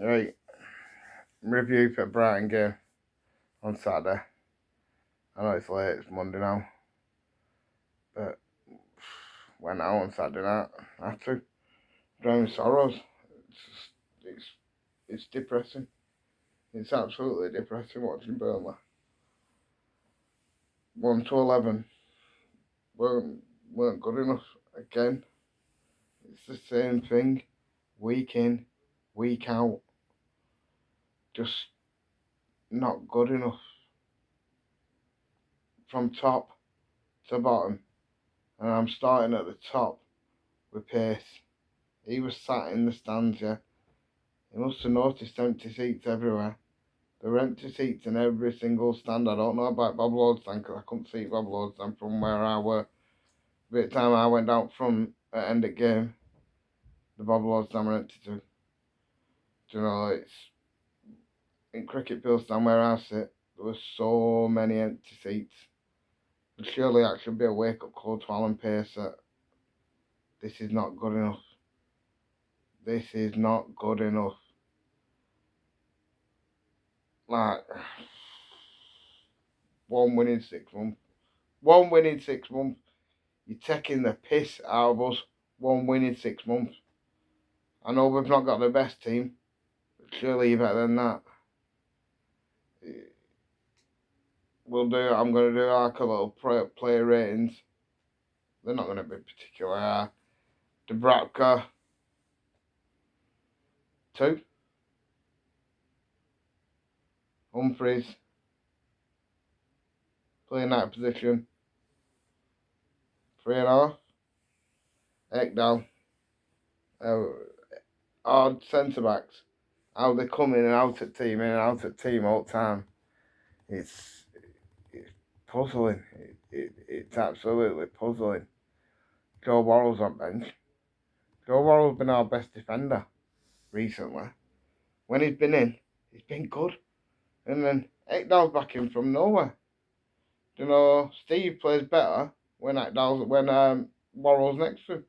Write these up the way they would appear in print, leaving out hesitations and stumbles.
Right, review for Brighton game on Saturday. I know it's late, it's Monday now, but went out on Saturday night. I had to. Drowning sorrows. It's depressing. It's absolutely depressing watching Burnley. 1-11 weren't good enough again. It's the same thing, week in, week out. Just not good enough. From top to bottom. And I'm starting at the top with Pace. He was sat in the stands, yeah. He must have noticed empty seats everywhere. There were empty seats in every single stand. I don't know about Bob Lord's stand because I couldn't see Bob Lord's stand from where I were. By the time I went out from at end of game, the Bob Lord's stand were empty too. Do you know, it's in Cricket Field stand where I sit, there were so many empty seats. And surely that should be a wake-up call to Alan Pace that this is not good enough. This is not good enough. Like, 1 win in 6 months. 1 win in 6 months. You're taking the piss out of us. 1 win in 6 months. I know we've not got the best team, but surely you're better than that. I'm going to do like a little player ratings. They're not going to be particularly high. Dubravka, 2. Humphries, playing that position, 3.5. Ekdal, odd centre backs. How they come in and out of team, all the time. It's puzzling. It's absolutely puzzling. Joe Worrell's on bench. Joe Worrell's been our best defender recently. When he's been in, he's been good. And then Ekdal's back in from nowhere. You know, Steve plays better when Worrell's next to him.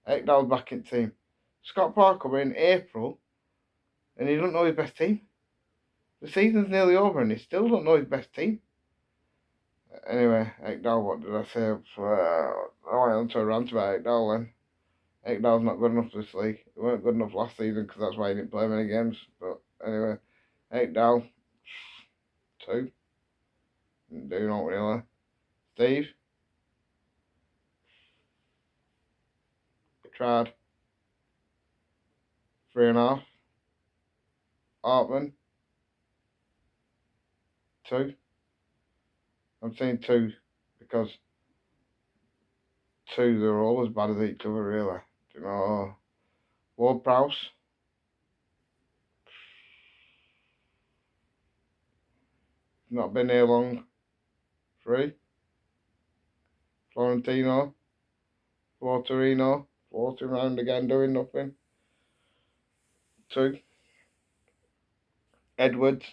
Ekdal's back in team. Scott Parker were in April and he doesn't know his best team. The season's nearly over and he still don't know his best team. Anyway, Ekdal, what did I say? I went on to a rant about Ekdal then. Ekdal's not good enough this league. He weren't good enough last season because that's why he didn't play many games. But anyway, Ekdal, 2. Didn't do not really. Steve, tried. 3.5. Hartman, 2. I'm saying 2 because 2, they're all as bad as each other, really. Do you know? Ward Prowse, not been here long, 3. Florentino, Floating round again, doing nothing, 2. Edwards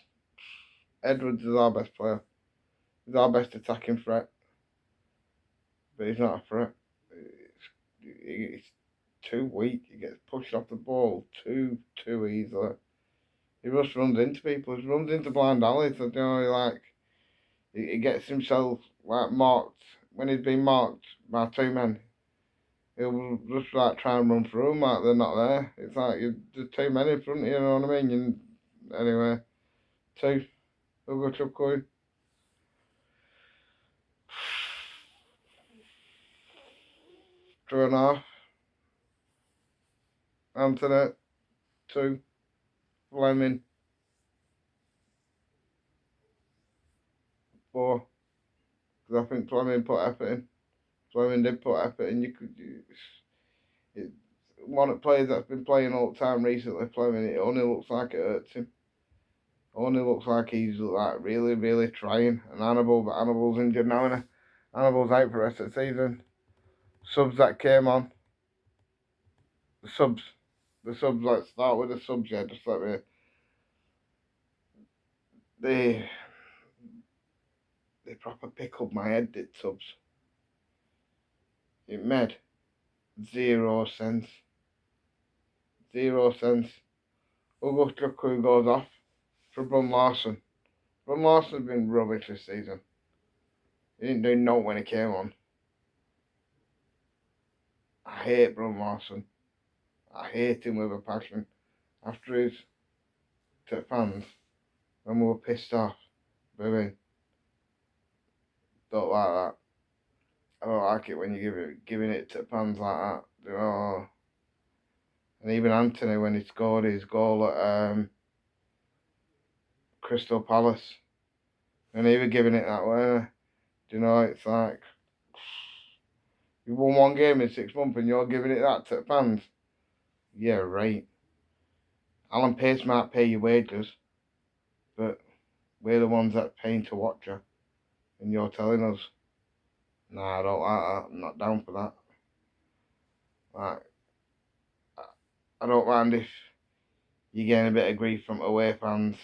is our best player. He's our best attacking threat, but he's not a threat. He's too weak. He gets pushed off the ball too easily. He just runs into people. He runs into blind alleys. You know, he gets himself marked. When he's been marked by 2 men, he'll just try and run through them like they're not there. It's like there's 2 men in front of you, you know what I mean? Anyway, 2. Hugo Chukwu. 2.5. Anthony, 2. Fleming, 4. Because I think Fleming put effort in. Fleming did put effort in. One of the players that's been playing all the time recently, Fleming, it only looks like it hurts him. Only looks like he's really trying. And Hannibal's injured now, and Hannibal's out for the rest of the season. Subs that came on. The subs. Let's start with the subs. Yeah, just let me. They proper pick up my head. Did subs. It made 0 sense. 0 sense. Ugochukwu goes off for Brun Larson. Brun Larson's been rubbish this season. He didn't do nothing when he came on. I hate Brun Larson. I hate him with a passion. After his to fans, when we were pissed off, booing. Don't like that. I don't like it when you giving it to fans like that. You know. And even Anthony, when he scored his goal at Crystal Palace, and he was giving it that way. Do you know, it's like, you won one game in 6 months and you're giving it that to fans. Yeah, right. Alan Pace might pay your wages, but we're the ones that are paying to watch you. And you're telling us, nah, I don't like that. I'm not down for that. Like, I don't mind if you're getting a bit of grief from away fans,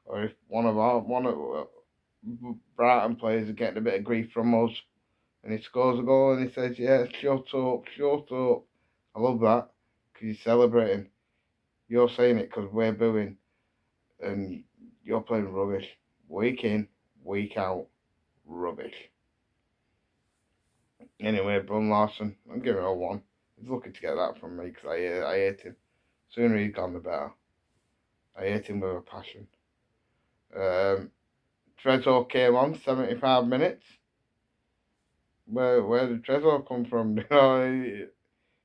or if one of Brighton players is getting a bit of grief from us, and he scores a goal and he says, yeah, shut up, shut up. I love that, because he's celebrating. You're saying it because we're booing, and you're playing rubbish. Week in, week out, rubbish. Anyway, Brun Larson, I'm giving it a 1. He's lucky to get that from me, because I hate him. Sooner he's gone, the better. I hate him with a passion. Trezor came on 75 minutes. Where did Trezor come from? You know,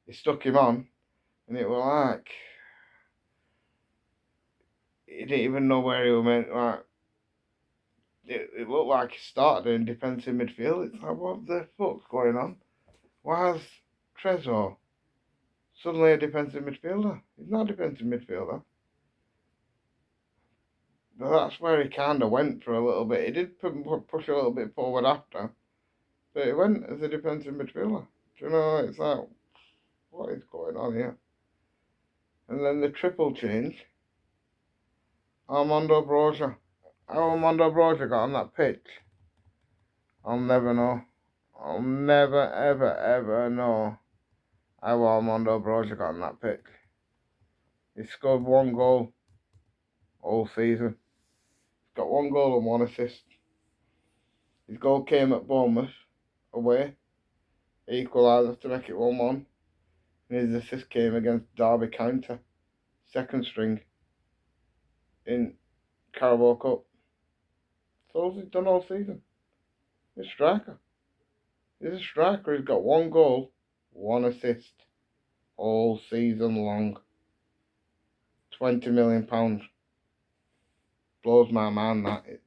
he stuck him on, and it was like, he didn't even know where he was meant. Like, it looked like he started in defensive midfield. It's like, what the fuck's going on? Why is Trezor suddenly a defensive midfielder? He's not a defensive midfielder. But that's where he kind of went for a little bit. He did push a little bit forward after, but he went as a defensive midfielder. Do you know, it's like, what is going on here? And then the triple change, Armando Broja. How Armando Broja got on that pitch, I'll never know. I'll never, ever, ever know how Armando Broja got on that pitch. He scored 1 goal all season. He's got 1 goal and 1 assist. His goal came at Bournemouth away, equaliser to make it 1-1. And his assist came against Derby County, second string in Carabao Cup. So he's done all season. He's a striker. He's a striker. He's got 1 goal, 1 assist all season long. £20 million. Blows my mind, that. It's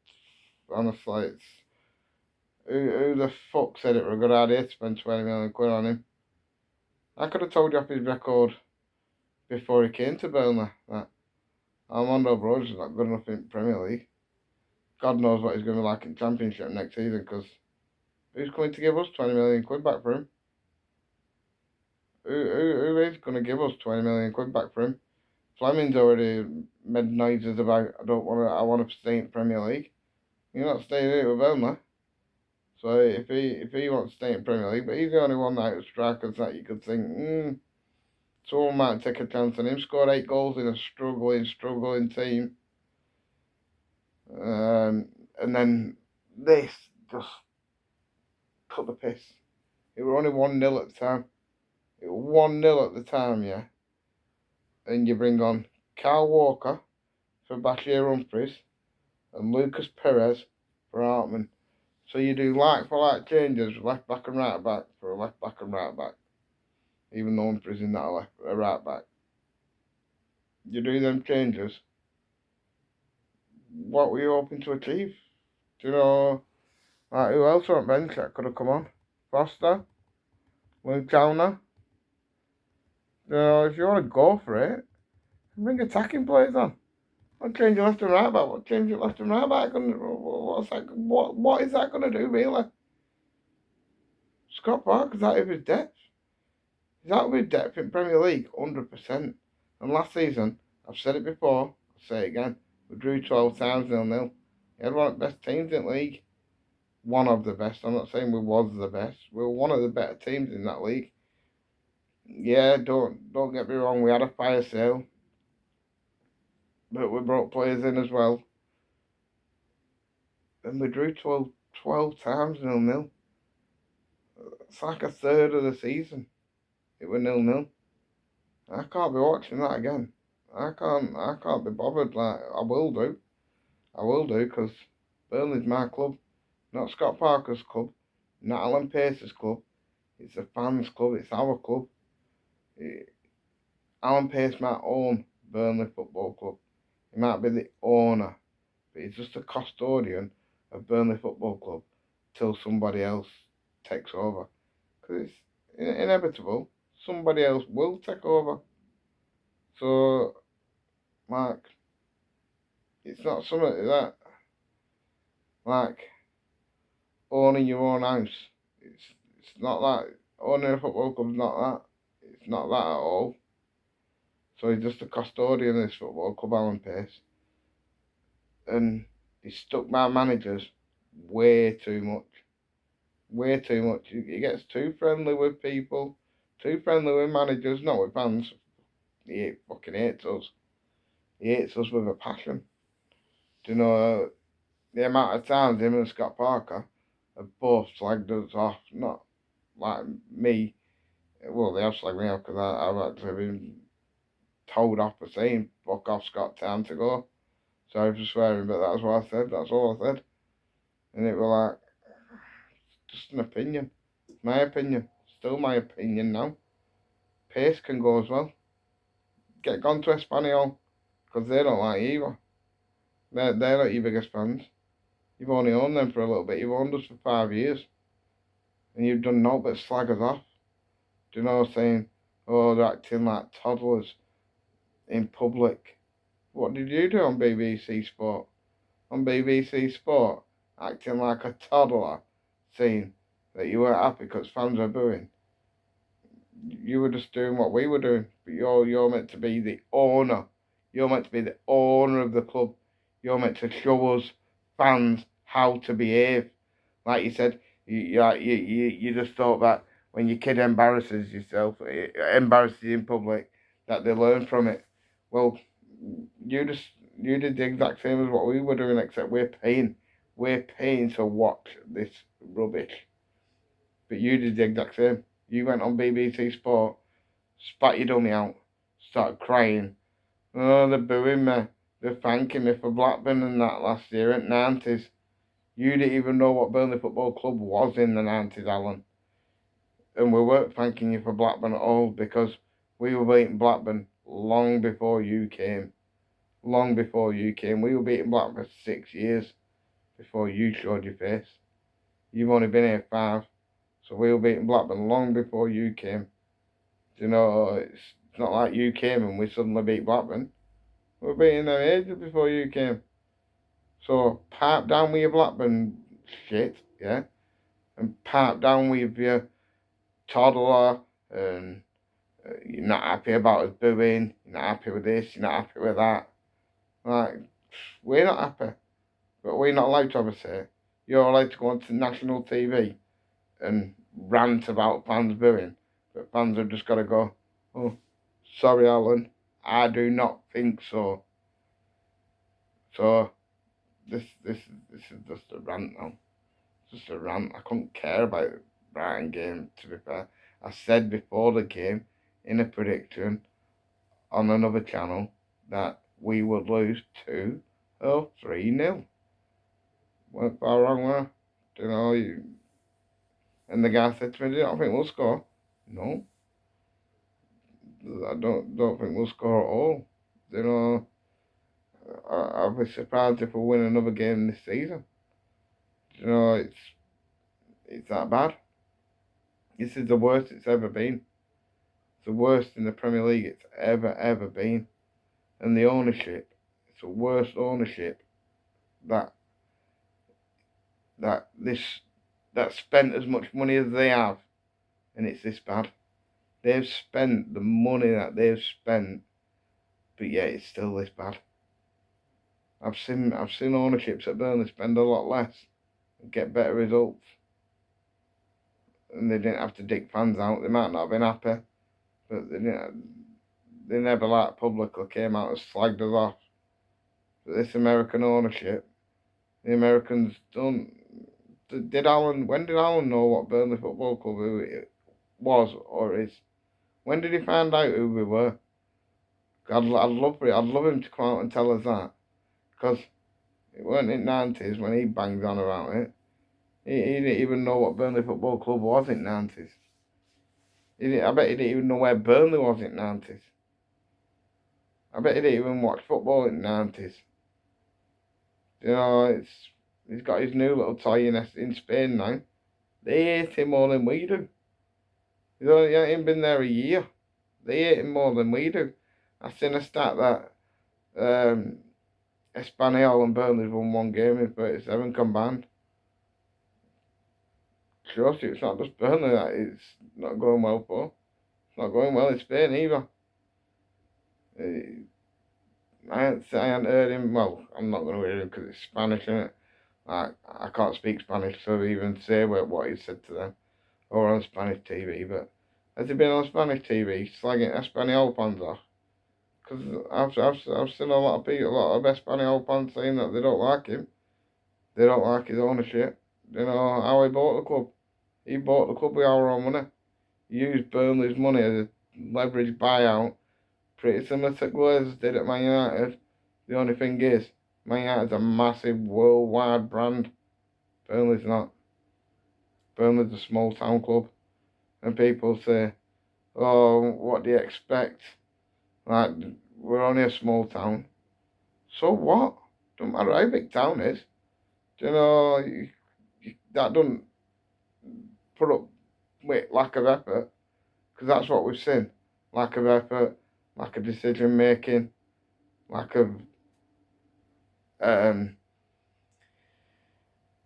honestly, it's who the fuck said it were a good idea to spend 20 million quid on him? I could have told you off his record before he came to Burnley that Armando Broja's not good enough in Premier League. God knows what he's going to be like in Championship next season, because who's going to give us 20 million quid back for him? Who is going to give us 20 million quid back for him? Fleming's already made noises about, I want to stay in Premier League. You're not staying here with Burnley. So if he wants to stay in Premier League, but he's the only one out of strikers that you could think, someone might take a chance on him. Scored 8 goals in a struggling team. And then this just took the piss. It were only 1-0 at the time. It was 1-0 at the time, yeah. And you bring on Kyle Walker for Bashir Humphries and Lucas Perez for Hartman. So you do like-for-like changes, left back and right back for a left back and right back. Even though Humphries is not a right back. You do them changes. What were you hoping to achieve? Do you know, like, who else on bench that could have come on? Foster? Luke Chowner? You know, if you want to go for it, bring attacking players on. What change your left and right back? What change your left and right back? What is that going to do, really? Scott Parker's out of his depth. He's out of his depth in Premier League, 100%. And last season, I've said it before, I'll say it again, we drew 12 times 0-0. He had one of the best teams in the league. One of the best. I'm not saying we was the best. We were one of the better teams in that league. Yeah, don't get me wrong, we had a fire sale. but we brought players in as well, and we drew 12 times 0-0. It's like a third of the season. It was 0-0. I can't be watching that again. I can't be bothered. Like, I will do, because Burnley's my club, not Scott Parker's club, not Alan Pace's club. It's a fans' club. It's our club. Alan Pace might own Burnley Football Club. He might be the owner, but he's just a custodian of Burnley Football Club till somebody else takes over. Because it's inevitable. Somebody else will take over. So, like, it's not something that, like, owning your own house. It's not that. Owning a football club's not that. It's not that at all. So he's just a custodian of this football club, Alan Pace. And he's stuck by managers way too much. Way too much. He gets too friendly with people, too friendly with managers, not with fans. He fucking hates us. He hates us with a passion. Do you know the amount of times him and Scott Parker have both slagged us off? Not like me. Well, they have slagged me off because I've actually been told off for saying, fuck off, Scott, time to go. Sorry for swearing, but that's what I said. That's all I said. And it was like, just an opinion. My opinion. Still my opinion now. Pace can go as well. Get gone to Espanyol, because they don't like you either. They're not your biggest fans. You've only owned them for a little bit. You've owned us for 5 years. And you've done no but slag us off. Do you know what I'm saying? Oh, they're acting like toddlers in public. What did you do on BBC Sport? On BBC Sport, acting like a toddler, saying that you weren't happy because fans were booing. You were just doing what we were doing, but you're meant to be the owner. You're meant to be the owner of the club. You're meant to show us fans how to behave. Like you said, you just thought that when your kid embarrasses embarrasses in public, that they learn from it. Well, you did the exact same as what we were doing, except we're paying to watch this rubbish. But you did the exact same. You went on BBC Sport, spat your dummy out, started crying. Oh, they're booing me. They're thanking me for Blackburn and that last year at 90s. You didn't even know what Burnley Football Club was in the 90s, Alan. And we weren't thanking you for Blackburn at all, because we were beating Blackburn long before you came. Long before you came. We were beating Blackburn for 6 years before you showed your face. You've only been here 5. So we were beating Blackburn long before you came. You know, it's not like you came and we suddenly beat Blackburn. We were beating them ages before you came. So pipe down with your Blackburn shit, yeah? And pipe down with your toddler, and you're not happy about us booing, you're not happy with this, you're not happy with that. Like, we're not happy. But we're not allowed to have a say. You're allowed to go onto national TV and rant about fans booing, but fans have just got to go, oh, sorry, Alan, I do not think so. So this is just a rant now. Just a rant. I couldn't care about the Brighton game, to be fair. I said before the game in a prediction on another channel that we would lose 2 or 3-0. Went far wrong there. You know, and the guy said to me, "Do you not think we'll score?" No, I don't think we'll score at all. You know, I'll be surprised if we win another game this season. You know, it's that bad. This is the worst it's ever been. It's the worst in the Premier League it's ever been. And the ownership, it's the worst ownership that spent as much money as they have, and it's this bad. They've spent the money that they've spent, but yet it's still this bad. I've seen ownerships at Burnley spend a lot less and get better results, and they didn't have to dig fans out. They might not have been happy, but they never like publicly came out and slagged us off. this American ownership. The Americans don't. When did Alan know what Burnley Football Club who it was or is? When did he find out who we were? I'd love for it. I'd love him to come out and tell us that, because it weren't in the 90s when he banged on about it. He didn't even know what Burnley Football Club was in the 90s. I bet he didn't even know where Burnley was in the 90s. I bet he didn't even watch football in the 90s. You know, he's got his new little toy in Spain now. They hate him more than we do. He ain't been there a year. They hate him more than we do. I've seen a stat that Espanyol and Burnley's won one game in 37 combined. Trust you, it's not just Burnley that it's not going well for. It's not going well in Spain either. I haven't heard him. Well, I'm not going to hear him because it's Spanish, isn't it? I can't speak Spanish, so even say what he said to them or on Spanish TV. But has he been on Spanish TV slagging Espanyol fans off? Because I've seen a lot of people, a lot of Espanyol fans saying that they don't like him. They don't like his ownership. You know how he bought the club. He bought the club with our own money. He used Burnley's money as a leverage buyout. Pretty similar to Glazers did at Man United. The only thing is, Man United's a massive worldwide brand. Burnley's not. Burnley's a small town club. And people say, oh, what do you expect? Like, we're only a small town. So what? Don't matter how big town is. You know, that doesn't put up with lack of effort. Because that's what we've seen. Lack of effort, lack of decision making, lack of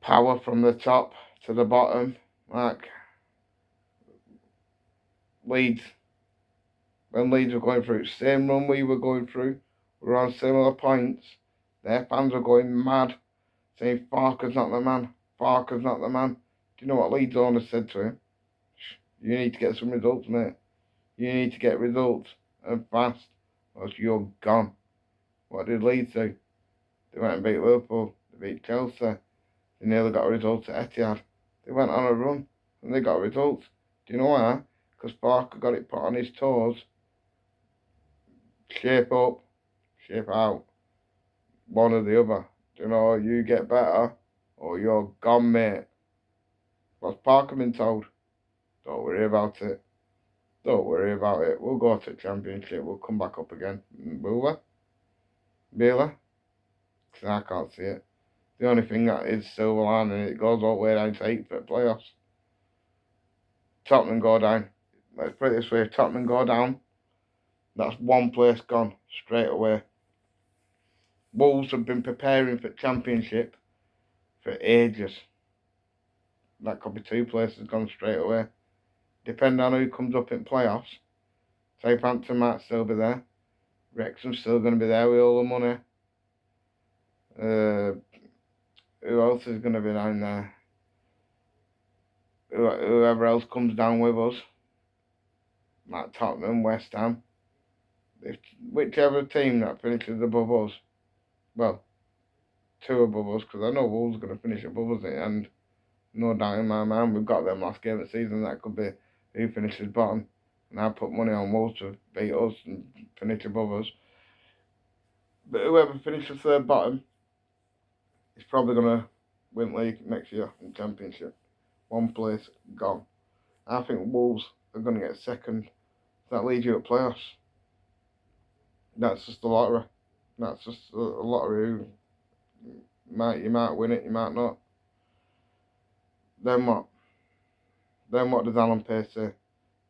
power from the top to the bottom. Like Leeds, when Leeds were going through the same run we were going through, we were on similar points. Their fans were going mad, saying Farker's not the man, Farker's not the man. Do you know what Leeds owner said to him? You need to get some results, mate. You need to get results, and fast, or else you're gone. What did Leeds do? They went and beat Liverpool, they beat Chelsea, they nearly got results at Etihad. They went on a run, and they got results. Do you know why? Because Parker got it put on his toes. Shape up, shape out. One or the other. Do you know, you get better, or you're gone, mate. What's Parker been told? Don't worry about it. Don't worry about it. We'll go to the Championship. We'll come back up again. Will we? Really? Because I can't see it. The only thing that is silver lining, it goes all the way down to 8 for the playoffs. Tottenham go down. Let's put it this way. Tottenham go down. That's one place gone straight away. Wolves have been preparing for the Championship for ages. That could be 2 places gone straight away. Depending on who comes up in playoffs. Southampton might still be there. Wrexham's still going to be there with all the money. Who else is going to be down there? Whoever else comes down with us. Like Tottenham, West Ham. Whichever team that finishes above us. Well, 2 above us, because I know Wolves are going to finish above us, and no doubt in my mind, we've got them last game of the season. That could be who finishes bottom. And I put money on Wolves to beat us and finish above us. But whoever finishes third bottom is probably going to win league next year in Championship. One place gone. I think Wolves are going to get second. That leads you to playoffs. That's just the lottery. That's just a lottery. You might win it, you might not. Then what? Then what does Alan Pace say?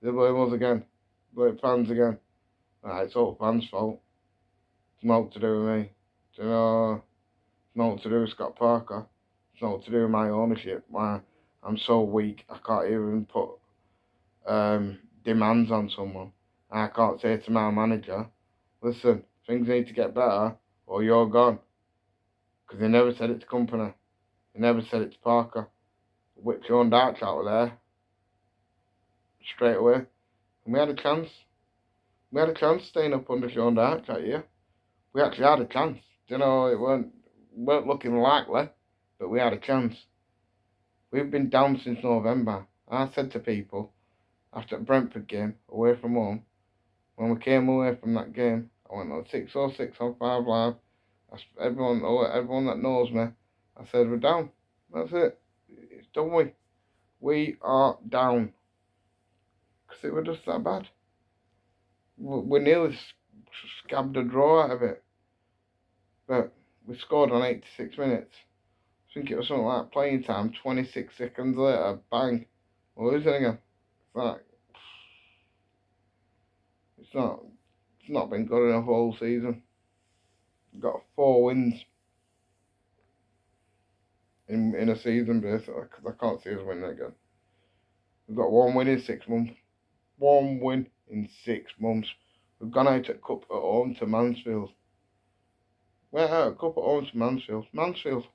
They blame us again. Blame fans again. It's all fans' fault. It's not to do with me. You know, it's not to do with Scott Parker. It's not to do with my ownership. Why I'm so weak, I can't even put demands on someone. I can't say to my manager, listen, things need to get better or you're gone. Because he never said it to Company. He never said it to Parker. Whipped Sean Darch out of there straight away. And we had a chance. We had a chance staying up under Sean Darch that year. We actually had a chance You know, it weren't looking likely, but we had a chance. We've been down since November. I said to people after the Brentford game, away from home, when we came away from that game, I went on 606 on 5 Live. Everyone that knows me, I said we're down. That's it. It's done we. We are down. Because it was just that bad. We nearly scabbed a draw out of it. But we scored on 86 minutes. I think it was something like playing time, 26 seconds later, bang, we're losing again. It's not been good enough all season. We've got 4 wins in a season basically, because I can't see us winning again. We've got 1 win in 6 months. 1 win in 6 months. We've gone out at cup at home to Mansfield. We're out at cup at home to Mansfield. Mansfield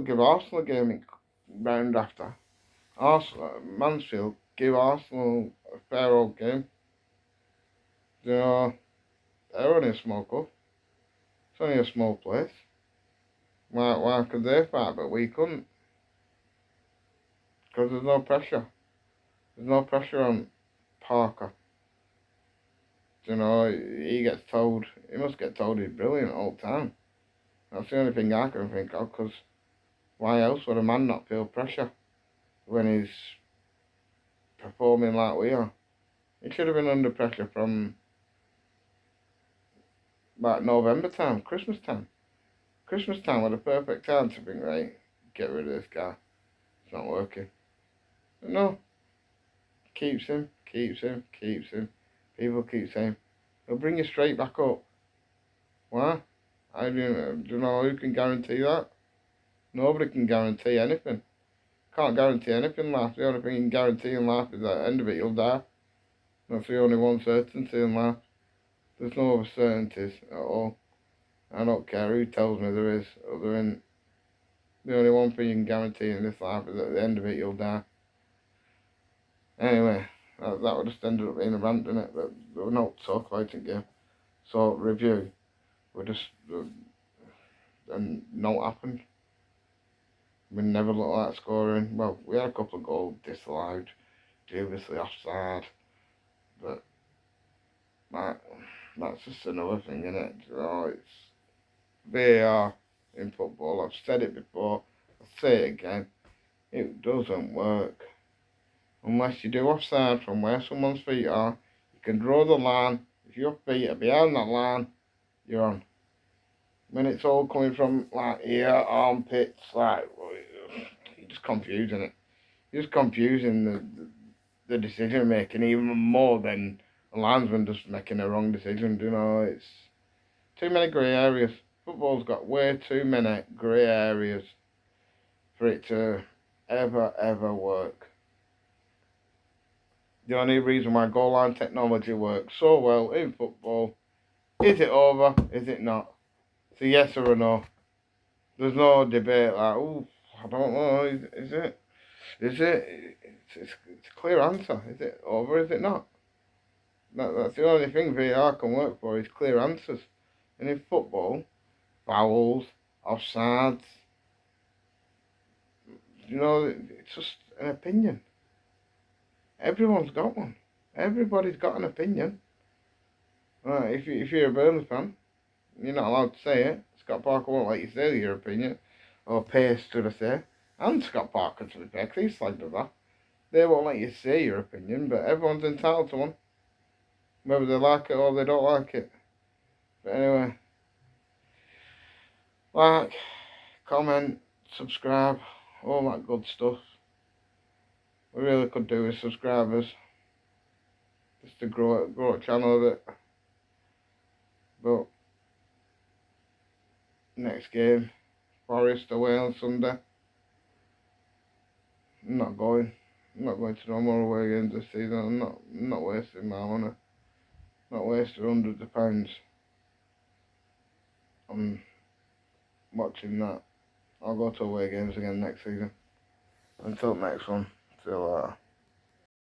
give Arsenal a game in round after. Mansfield give Arsenal a fair old game. You know, they're only a small cup. It's only a small place. Why could they fight but we couldn't? Because there's no pressure. There's no pressure on Parker. You know, he must get told he's brilliant all the time. That's the only thing I can think of, because why else would a man not feel pressure when he's performing like we are? He should have been under pressure from like November time, Christmas time. Christmas time was the perfect time to think, right, get rid of this guy. It's not working. But no. Keeps him. People keep saying, he'll bring you straight back up. Why? I do you know who can guarantee that? Nobody can guarantee anything. Can't guarantee anything in life. The only thing you can guarantee in life is that at the end of it you'll die. That's the only one certainty in life. There's no other certainties at all. I don't care who tells me there is, other than the only one thing you can guarantee in this life is that at the end of it you'll die. Anyway, that would just ended up being a rant, didn't it? But we're not talk about it game. So review. We just and no happened. We never looked like scoring. Well, we had a couple of goals disallowed, dubiously offside, but that's just another thing, isn't it? You know, it's VAR in football. I've said it before. I'll say it again. It doesn't work unless you do offside from where someone's feet are. You can draw the line. If your feet are behind that line, you're on. When it's all coming from like here, armpits, like you're just confusing it. You're just confusing the decision making even more than a linesman just making a wrong decision. You know, it's too many grey areas. Football's got way too many grey areas for it to ever work. The only reason why goal line technology works so well in football, is it over? Is it not? It's a yes or a no. There's no debate like, oh, I don't know, is it? It's a clear answer. Is it over? Is it not? That's the only thing VAR can work for, is clear answers. And in football, fouls, offsides, you know, it's just an opinion. Everyone's got one. Everybody's got an opinion. If you're a Burnley fan, you're not allowed to say it. Scott Parker won't let you say your opinion. Or Pace, should I say. And Scott Parker, to be fair, because he's slagged us off. They won't let you say your opinion, but everyone's entitled to one. Whether they like it or they don't like it. But anyway, like, comment, subscribe, all that good stuff. We really could do with subscribers. Just to grow a channel a bit. But next game, Forest away on Sunday. I'm not going to no more away games this season. I'm not wasting my money. Not wasting hundreds of pounds on watching that. I'll go to away games again next season. Until next one, see you later.